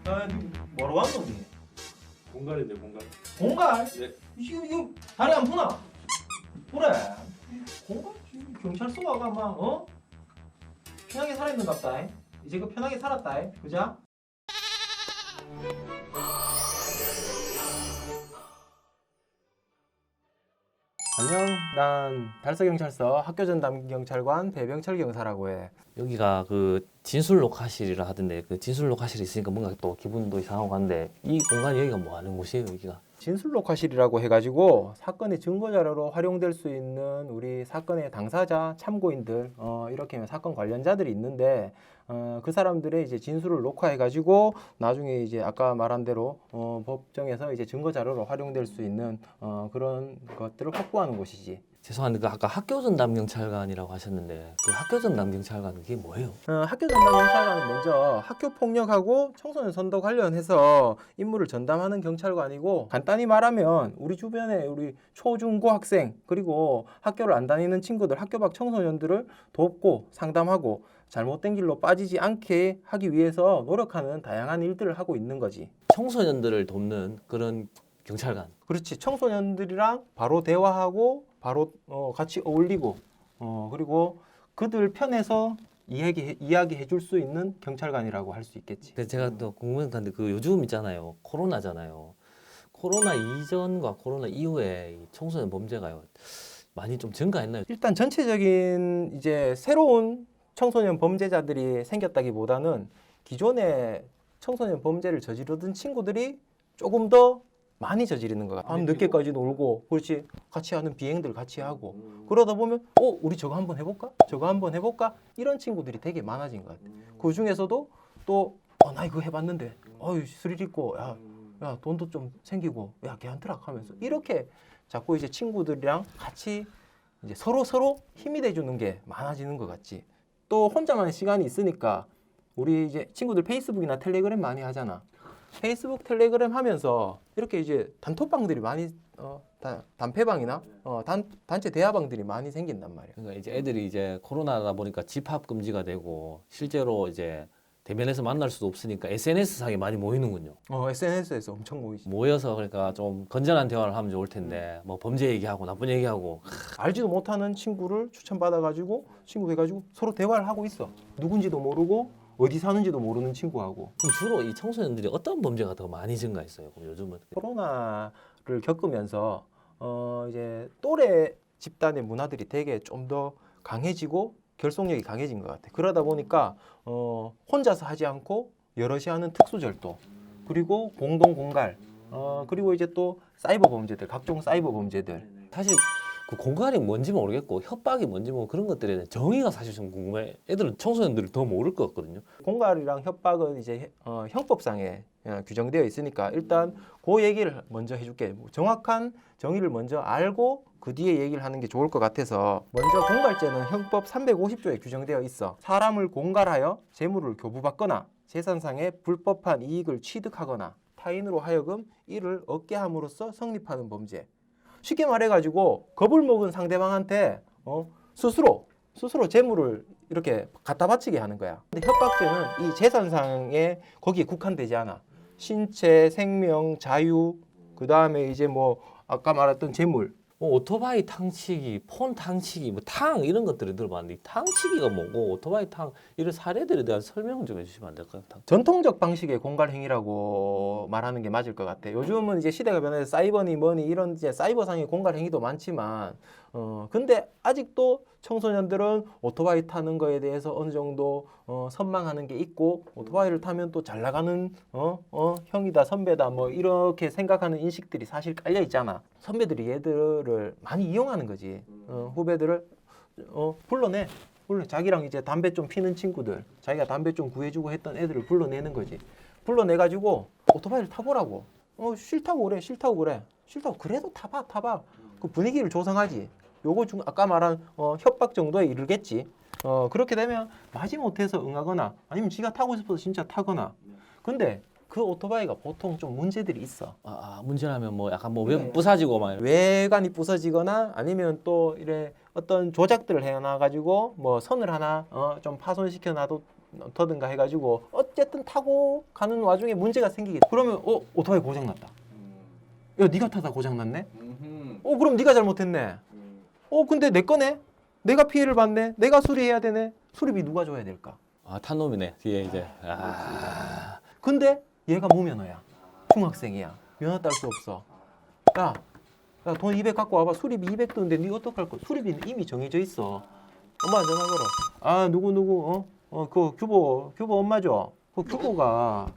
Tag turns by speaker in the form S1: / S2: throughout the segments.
S1: 야, 니 뭐로 왔노 니?
S2: 공갈인데 공갈.
S1: 공갈?
S2: 네.
S1: 이거 다리 안 보나? 그래. 공갈 지금 경찰서 와가 막 편하게 살아있는 것 같다. 이제 그 편하게 살았다. 그자? 안녕, 난 달서경찰서 학교전담경찰관 배병철 경사라고 해.
S3: 여기가 그 진술 녹화실이라 하던데 그 진술 녹화실이 있으니까 뭔가 또 기분도 이상하고 한데 이 공간이 여기가 뭐 하는 곳이에요 여기가?
S1: 진술녹화실이라고 해가지고 사건의 증거자료로 활용될 수 있는 우리 사건의 당사자, 참고인들 이렇게 사건 관련자들이 있는데 그 사람들의 이제 진술을 녹화해가지고 나중에 이제 아까 말한 대로 법정에서 이제 증거자료로 활용될 수 있는 그런 것들을 확보하는 곳이지.
S3: 죄송한데 그 아까 학교전담경찰관이라고 하셨는데 그 학교전담경찰관은 그게 뭐예요?
S1: 학교 전담경찰관은 먼저 학교 폭력하고 청소년 선도 관련해서 임무를 전담하는 경찰관이고, 간단히 말하면 우리 주변에 우리 초, 중, 고 학생 그리고 학교를 안 다니는 친구들, 학교 밖 청소년들을 돕고 상담하고 잘못된 길로 빠지지 않게 하기 위해서 노력하는 다양한 일들을 하고 있는 거지.
S3: 청소년들을 돕는 그런 경찰관.
S1: 그렇지. 청소년들이랑 바로 대화하고 바로 같이 어울리고 그리고 그들 편에서 이야기해 줄 수 있는 경찰관이라고 할 수 있겠지.
S3: 근데 제가 또 궁금한 건데 그 요즘 있잖아요 코로나잖아요. 코로나 이전과 코로나 이후에 이 청소년 범죄가요 많이 좀 증가했나요?
S1: 일단 전체적인 이제 새로운 청소년 범죄자들이 생겼다기보다는 기존에 청소년 범죄를 저지르던 친구들이 조금 더 많이 저지르는 것 같아. 밤 늦게까지 놀고, 그렇지. 같이 하는 비행들 같이 하고. 그러다 보면 우리 저거 한번 해볼까? 저거 한번 해볼까? 이런 친구들이 되게 많아진 것 같아. 그 중에서도 또 나 이거 해봤는데 스릴 있고 야 돈도 좀 생기고 야 걔한테라 하면서 이렇게 자꾸 이제 친구들이랑 같이 이제 서로 힘이 돼주는 게 많아지는 것 같지. 또 혼자만의 시간이 있으니까 우리 이제 친구들 페이스북이나 텔레그램 많이 하잖아. 페이스북, 텔레그램 하면서 이렇게 이제 단톡방들이 많이 단체방이나 단체 대화방들이 많이 생긴단 말이야.
S3: 그러니까 이제 애들이 이제 코로나다 보니까 집합 금지가 되고 실제로 이제 대면에서 만날 수도 없으니까 SNS 상에 많이 모이는군요.
S1: SNS에서 엄청 모이지.
S3: 모여서 그러니까 좀 건전한 대화를 하면 좋을 텐데 뭐 범죄 얘기하고 나쁜 얘기하고
S1: 알지도 못하는 친구를 추천받아가지고 친구 해가지고 서로 대화를 하고 있어. 누군지도 모르고 어디 사는지도 모르는 친구하고.
S3: 그럼 주로 이 청소년들이 어떤 범죄가 더 많이 증가했어요? 그럼 요즘은
S1: 코로나를 겪으면서 이제 또래 집단의 문화들이 되게 좀 더 강해지고 결속력이 강해진 것 같아. 그러다 보니까 혼자서 하지 않고 여럿이 하는 특수절도, 그리고 공동 공갈, 그리고 이제 또 사이버 범죄들, 각종 사이버 범죄들.
S3: 사실 그 공갈이 뭔지 모르겠고 협박이 뭔지 뭐 그런 것들에 대한 정의가 사실 좀 궁금해. 애들은 청소년들이 더 모를 것 같거든요.
S1: 공갈이랑 협박은 이제 형법상에 규정되어 있으니까 일단 그 얘기를 먼저 해줄게. 정확한 정의를 먼저 알고 그 뒤에 얘기를 하는 게 좋을 것 같아서, 먼저 공갈죄는 형법 350조에 규정되어 있어. 사람을 공갈하여 재물을 교부받거나 재산상의 불법한 이익을 취득하거나 타인으로 하여금 이를 얻게 함으로써 성립하는 범죄. 쉽게 말해가지고 겁을 먹은 상대방한테 스스로 재물을 이렇게 갖다 바치게 하는 거야. 근데 협박죄는 이 재산상에 거기에 국한되지 않아. 신체, 생명, 자유, 그 다음에 이제 뭐 아까 말했던 재물.
S3: 뭐 오토바이 탕치기, 폰 탕치기, 뭐 탕 이런 것들을 들어봤는데 이 탕치기가 뭐고 오토바이 탕 이런 사례들에 대한 설명 좀 해주시면 안 될까요?
S1: 전통적 방식의 공갈 행위라고 말하는 게 맞을 것 같아. 요즘은 이제 시대가 변해서 사이버니 뭐니 이런 이제 사이버상의 공갈 행위도 많지만 근데 아직도 청소년들은 오토바이 타는 거에 대해서 어느 정도 선망하는 게 있고, 오토바이를 타면 또 잘 나가는 형이다, 선배다 뭐 이렇게 생각하는 인식들이 사실 깔려 있잖아. 선배들이 얘들을 많이 이용하는 거지. 후배들을 불러내. 자기랑 이제 담배 좀 피는 친구들, 자기가 담배 좀 구해주고 했던 애들을 불러내는 거지. 불러내가지고 오토바이를 타보라고. 싫다고 그래. 싫다고 그래도 타봐. 그 분위기를 조성하지. 요거 중 아까 말한 협박 정도에 이르겠지. 그렇게 되면 마지못해서 응하거나 아니면 지가 타고 싶어서 진짜 타거나. 근데 그 오토바이가 보통 좀 문제들이 있어.
S3: 문제라면 뭐 약간 뭐
S1: 그래.
S3: 부사지고 막
S1: 외관이 부서지거나 아니면 또 이래 어떤 조작들을 해놔가지고 뭐 선을 하나 좀 파손시켜 터든가 해가지고 어쨌든 타고 가는 와중에 문제가 생기겠다. 그러면 오토바이 고장났다. 야, 네가 타다 고장났네? 그럼 네가 잘못했네. 근데 내 거네? 내가 피해를 봤네? 내가 수리해야 되네? 수리비 누가 줘야 될까?
S3: 아, 탄 놈이네. 뒤에 이제.
S1: 근데 얘가 무면허야. 중학생이야. 면허 딸 수 없어. 야, 돈 200 갖고 와봐. 수리비 200 드는데 네가 어떡할 거야? 수리비는 이미 정해져 있어. 엄마 전화 걸어. 아, 누구 그 규보 엄마죠. 그 규보가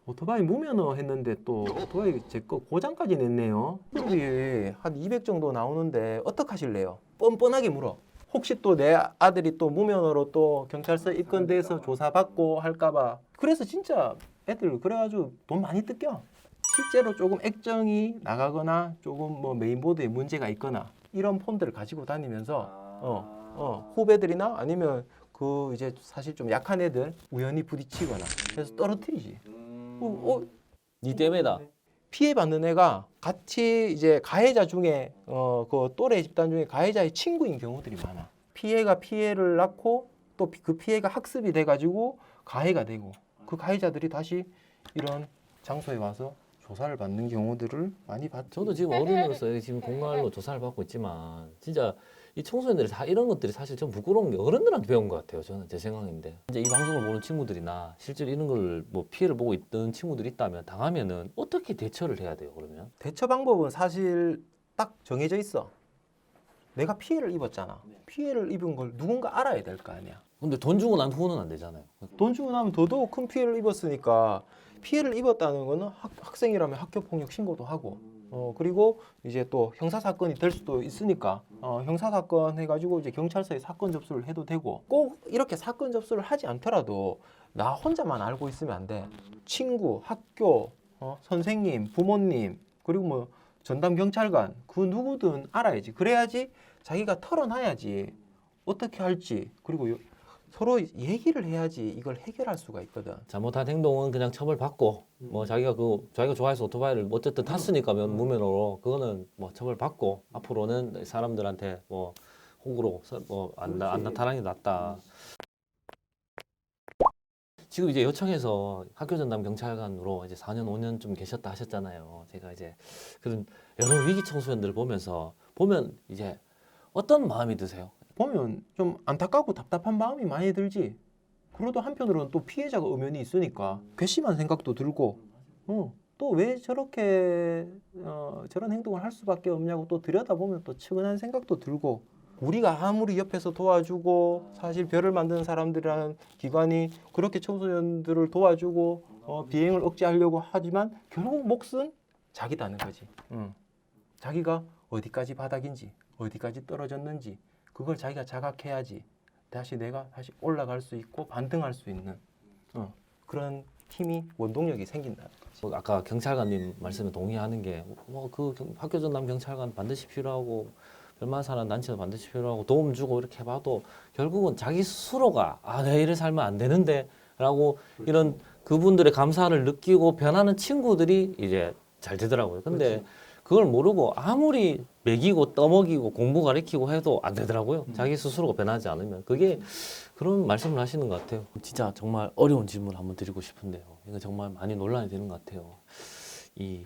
S1: 오토바이 무면허 했는데 또 오토바이 제 거 고장까지 냈네요. 수리비 한 200 정도 나오는데 어떡하실래요? 뻔뻔하게 물어. 혹시 또 내 아들이 또 무면허로 또 경찰서 입건돼서 조사받고 할까봐. 그래서 진짜 애들 그래가지고 돈 많이 뜯겨. 실제로 조금 액정이 나가거나 조금 뭐 메인보드에 문제가 있거나 이런 폰들을 가지고 다니면서 후배들이나 아니면 그 이제 사실 좀 약한 애들 우연히 부딪히거나 해서 떨어뜨리지.
S3: 니 때문에다.
S1: 피해 받는 애가 같이 이제 가해자 중에 그 또래 집단 중에 가해자의 친구인 경우들이 많아. 피해가 피해를 낳고 또 그 피해가 학습이 돼가지고 가해가 되고 그 가해자들이 다시 이런 장소에 와서 조사를 받는 경우들을 많이 봤죠.
S3: 저도 지금 어른으로서 여기 지금 공갈로 조사를 받고 있지만 진짜 이 청소년들이 다 이런 것들이 사실 좀 부끄러운 게 어른들한테 배운 것 같아요. 저는 제 생각인데 이제 이 방송을 보는 친구들이나 실제로 이런 걸 뭐 피해를 보고 있던 친구들이 있다면 당하면은 어떻게 대처를 해야 돼요? 그러면
S1: 대처 방법은 사실 딱 정해져 있어. 내가 피해를 입었잖아. 피해를 입은 걸 누군가 알아야 될 거 아니야.
S3: 근데 돈 주고 난 후는 안 되잖아요.
S1: 돈 주고 나면 더더욱 큰 피해를 입었으니까 피해를 입었다는 거는 학생이라면 학교 폭력 신고도 하고 그리고 이제 또 형사 사건이 될 수도 있으니까 형사 사건 해가지고 이제 경찰서에 사건 접수를 해도 되고 꼭 이렇게 사건 접수를 하지 않더라도 나 혼자만 알고 있으면 안 돼. 친구, 학교, 선생님, 부모님 그리고 뭐 전담 경찰관 그 누구든 알아야지. 그래야지 자기가 털어놔야지 어떻게 할지 그리고 서로 얘기를 해야지 이걸 해결할 수가 있거든.
S3: 잘못한 행동은 그냥 처벌받고 뭐 자기가 좋아해서 오토바이를 어쨌든 탔으니까 무면허로 그거는 뭐 처벌받고 앞으로는 사람들한테 뭐 호구로 뭐안 나타나는 게 낫다. 지금 이제 요청해서 학교 전담 경찰관으로 이제 4년 5년 좀 계셨다 하셨잖아요. 제가 이제 그런 여러 위기 청소년들을 보면 이제 어떤 마음이 드세요?
S1: 보면 좀 안타깝고 답답한 마음이 많이 들지. 그래도 한편으로는 또 피해자가 엄연히 있으니까 괘씸한 생각도 들고 또 왜 저렇게 저런 행동을 할 수밖에 없냐고 또 들여다보면 또 측은한 생각도 들고 우리가 아무리 옆에서 도와주고 사실 별을 만드는 사람들이라는 기관이 그렇게 청소년들을 도와주고 비행을 억제하려고 하지만 결국 몫은 자기다는 거지. 자기가 어디까지 바닥인지 어디까지 떨어졌는지 그걸 자기가 자각해야지 내가 다시 올라갈 수 있고 반등할 수 있는 그런 팀이 원동력이 생긴다.
S3: 아까 경찰관님 말씀에 동의하는 게 뭐 그 학교 전담 경찰관 반드시 필요하고 별만 사는 단체도 반드시 필요하고 도움 주고 이렇게 해봐도 결국은 자기 스스로가 내가 이래 살면 안 되는데라고 이런 그분들의 감사를 느끼고 변하는 친구들이 이제 잘 되더라고요. 근데 그걸 모르고 아무리 먹이고 떠먹이고 공부 가르치고 해도 안 되더라고요. 자기 스스로가 변하지 않으면. 그게 그런 말씀을 하시는 것 같아요. 진짜 정말 어려운 질문 한번 드리고 싶은데요. 이거 정말 많이 논란이 되는 것 같아요. 이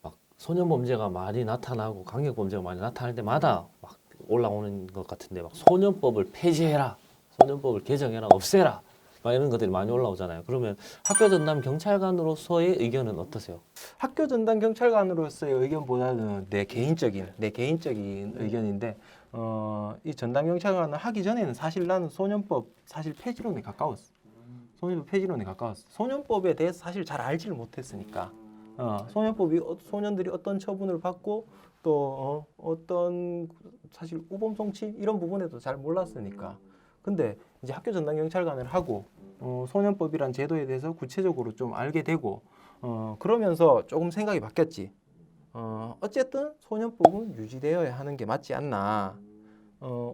S3: 막 소년 범죄가 많이 나타나고 강력 범죄가 많이 나타날 때마다 막 올라오는 것 같은데 막 소년법을 폐지해라, 소년법을 개정해라, 없애라. 막 이런 것들이 많이 올라오잖아요. 그러면 학교 전담 경찰관으로서의 의견은 어떠세요?
S1: 학교 전담 경찰관으로서의 의견보다는 내 개인적인 의견인데 이 전담 경찰관을 하기 전에는 사실 나는 소년법 사실 폐지론에 가까웠어. 소년법에 대해서 사실 잘 알지를 못했으니까 소년법이 소년들이 어떤 처분을 받고 또 어떤 사실 우범 성취 이런 부분에도 잘 몰랐으니까. 근데 이제 학교 전담 경찰관을 하고 소년법이란 제도에 대해서 구체적으로 좀 알게 되고 그러면서 조금 생각이 바뀌었지. 어쨌든 소년법은 유지되어야 하는 게 맞지 않나.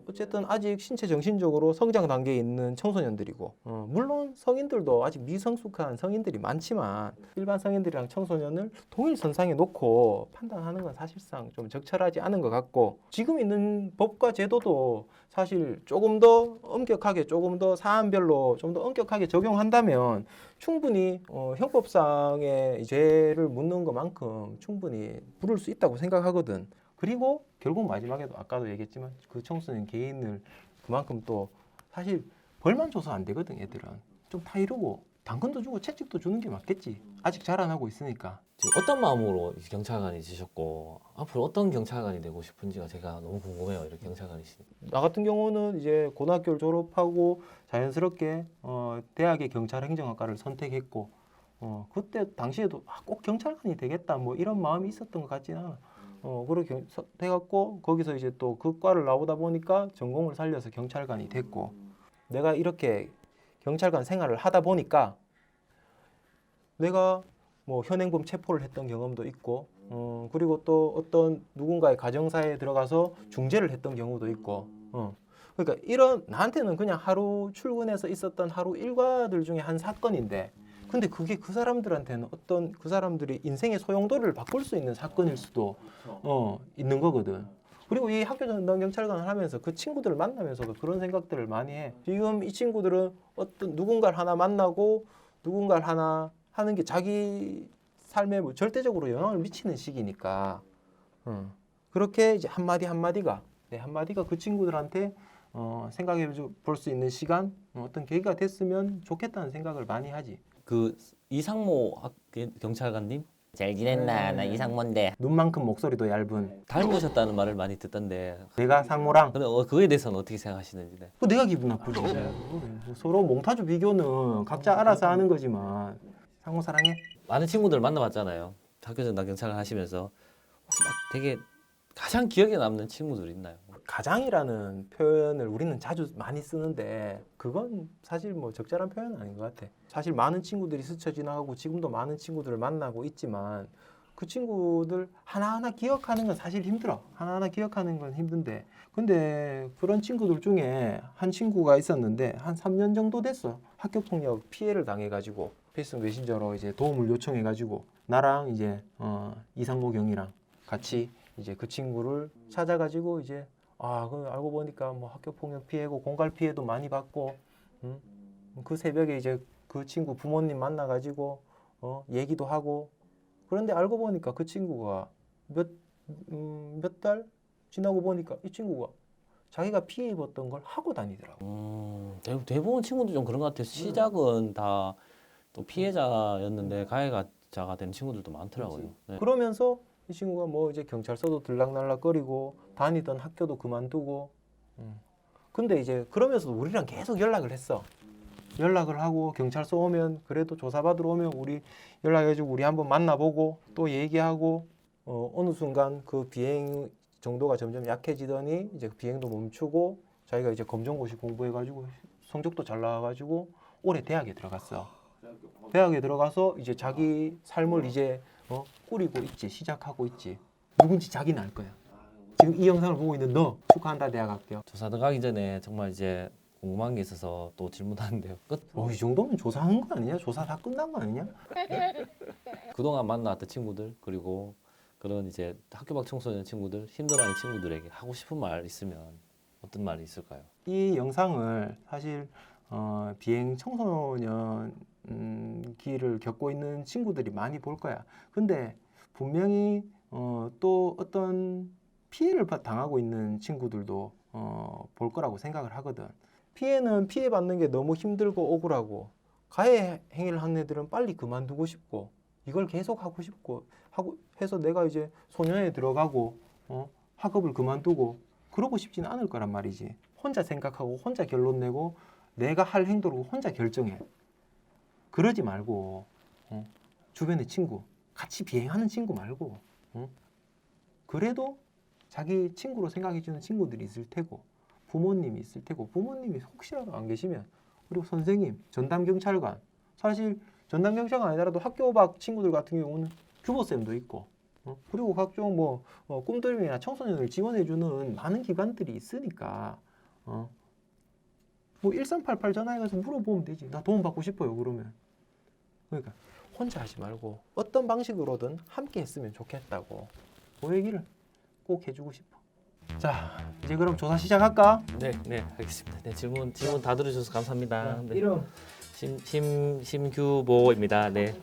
S1: 어쨌든 아직 신체 정신적으로 성장 단계에 있는 청소년들이고 물론 성인들도 아직 미성숙한 성인들이 많지만 일반 성인들이랑 청소년을 동일 선상에 놓고 판단하는 건 사실상 좀 적절하지 않은 것 같고 지금 있는 법과 제도도 사실 조금 더 엄격하게 조금 더 사안별로 좀 더 엄격하게 적용한다면 충분히 형법상의 죄를 묻는 것만큼 충분히 부를 수 있다고 생각하거든. 그리고 결국 마지막에도 아까도 얘기했지만 그 청소년 개인을 그만큼 또 사실 벌만 줘서 안 되거든. 애들은 좀 타이르고 당근도 주고 채찍도 주는 게 맞겠지. 아직 자라나고 있으니까.
S3: 지금 어떤 마음으로 경찰관이 지셨고 앞으로 어떤 경찰관이 되고 싶은지가 제가 너무 궁금해요. 이렇게 경찰관이시니까.
S1: 나 같은 경우는 이제 고등학교를 졸업하고 자연스럽게 대학의 경찰행정학과를 선택했고 그때 당시에도 꼭 경찰관이 되겠다 뭐 이런 마음이 있었던 것 같지는 않아. 그렇게 해갖고 거기서 이제 또 그 과를 나오다 보니까 전공을 살려서 경찰관이 됐고 내가 이렇게 경찰관 생활을 하다 보니까 내가 뭐 현행범 체포를 했던 경험도 있고 그리고 또 어떤 누군가의 가정사에 들어가서 중재를 했던 경우도 있고 그러니까 이런 나한테는 그냥 하루 출근해서 있었던 하루 일과들 중에 한 사건인데 근데 그게 그 사람들한테는 어떤 그 사람들이 인생의 소용돌이를 바꿀 수 있는 사건일 수도 있는 거거든. 그리고 이 학교 전담 경찰관을 하면서 그 친구들을 만나면서도 그런 생각들을 많이 해. 지금 이 친구들은 어떤 누군가를 하나 만나고 누군가를 하나 하는 게 자기 삶에 뭐 절대적으로 영향을 미치는 시기니까 그렇게 이제 한마디 한마디가 내 한마디가 그 친구들한테 생각해 볼 수 있는 시간 어떤 계기가 됐으면 좋겠다는 생각을 많이 하지.
S3: 그 이상모 경찰관님 잘 지냈나? 나 이상모인데
S1: 눈만큼 목소리도 얇은
S3: 닮으셨다는 말을 많이 듣던데
S1: 내가 상모랑
S3: 근데 그거에 대해서는 어떻게 생각하시는지. 네.
S1: 내가 기분 나쁘지. 서로 몽타주 비교는 각자 알아서 하는 거지만 상모 사랑해.
S3: 많은 친구들 만나봤잖아요. 학교 전담 경찰관 하시면서 혹시 막 되게 가장 기억에 남는 친구들 있나요?
S1: 가장이라는 표현을 우리는 자주 많이 쓰는데 그건 사실 뭐 적절한 표현은 아닌 것 같아. 사실 많은 친구들이 스쳐 지나가고 지금도 많은 친구들을 만나고 있지만 그 친구들 하나하나 기억하는 건 사실 힘들어. 하나하나 기억하는 건 힘든데 근데 그런 친구들 중에 한 친구가 있었는데 한 3년 정도 됐어. 학교폭력 피해를 당해가지고 페이스북 메신저로 이제 도움을 요청해가지고 나랑 이제 이상모 경이랑 같이 이제 그 친구를 찾아가지고 이제 그 알고 보니까 뭐 학교 폭력 피해고 공갈 피해도 많이 받고 그 새벽에 이제 그 친구 부모님 만나가지고 얘기도 하고 그런데 알고 보니까 그 친구가 몇 달 지나고 보니까 이 친구가 자기가 피해 입었던 걸 하고 다니더라고.
S3: 대부분 친구들 좀 그런 것 같아요. 시작은 다 또 피해자였는데 가해자가 된 친구들도 많더라고요. 네.
S1: 그러면서 이 친구가 뭐 이제 경찰서도 들락날락거리고 다니던 학교도 그만두고 근데 이제 그러면서도 우리랑 계속 연락을 했어. 연락을 하고 경찰서 오면 그래도 조사받으러 오면 우리 연락해주고 우리 한번 만나보고 또 얘기하고 어느 순간 그 비행 정도가 점점 약해지더니 이제 그 비행도 멈추고 자기가 이제 검정고시 공부해가지고 성적도 잘 나와가지고 올해 대학에 들어갔어. 대학에 들어가서 이제 자기 삶을 이제 꾸리고 있지, 시작하고 있지. 누군지 자기는 알 거야. 지금 이 영상을 보고 있는 너 축하한다 대학 합격.
S3: 조사 들어가기 전에 정말 이제 궁금한 게 있어서 또 질문하는데요.
S1: 이 정도면 조사한 거 아니냐? 조사 다 끝난 거 아니냐?
S3: 그동안 만나왔던 친구들 그리고 그런 이제 학교 밖 청소년 친구들 힘들어하는 친구들에게 하고 싶은 말 있으면 어떤 말이 있을까요?
S1: 이 영상을 사실 비행 청소년 기를 겪고 있는 친구들이 많이 볼 거야. 근데 분명히 또 어떤 피해를 당하고 있는 친구들도 볼 거라고 생각을 하거든. 피해는 피해받는 게 너무 힘들고 억울하고 가해 행위를 하는 애들은 빨리 그만두고 싶고 이걸 계속 하고 싶고 하고 해서 내가 이제 소년에 들어가고 학업을 그만두고 그러고 싶지는 않을 거란 말이지. 혼자 생각하고 혼자 결론 내고 내가 할 행동을 혼자 결정해. 그러지 말고 주변의 친구 같이 비행하는 친구 말고 그래도 자기 친구로 생각해주는 친구들이 있을 테고 부모님이 있을 테고 부모님이 혹시라도 안 계시면 그리고 선생님, 전담경찰관 사실 전담경찰관 아니더라도 학교 밖 친구들 같은 경우는 규보쌤도 있고 그리고 각종 뭐 꿈들이나 청소년을 지원해주는 많은 기관들이 있으니까 뭐 1388 전화해가서 물어보면 되지. 나 도움 받고 싶어요. 그러면 그러니까 혼자 하지 말고 어떤 방식으로든 함께 했으면 좋겠다고 그 얘기를 꼭 해주고 싶어. 자, 이제 그럼 조사 시작할까?
S3: 네, 네, 알겠습니다. 네, 질문 다 들어주셔서 감사합니다. 네.
S1: 이름
S3: 심규보입니다. 네.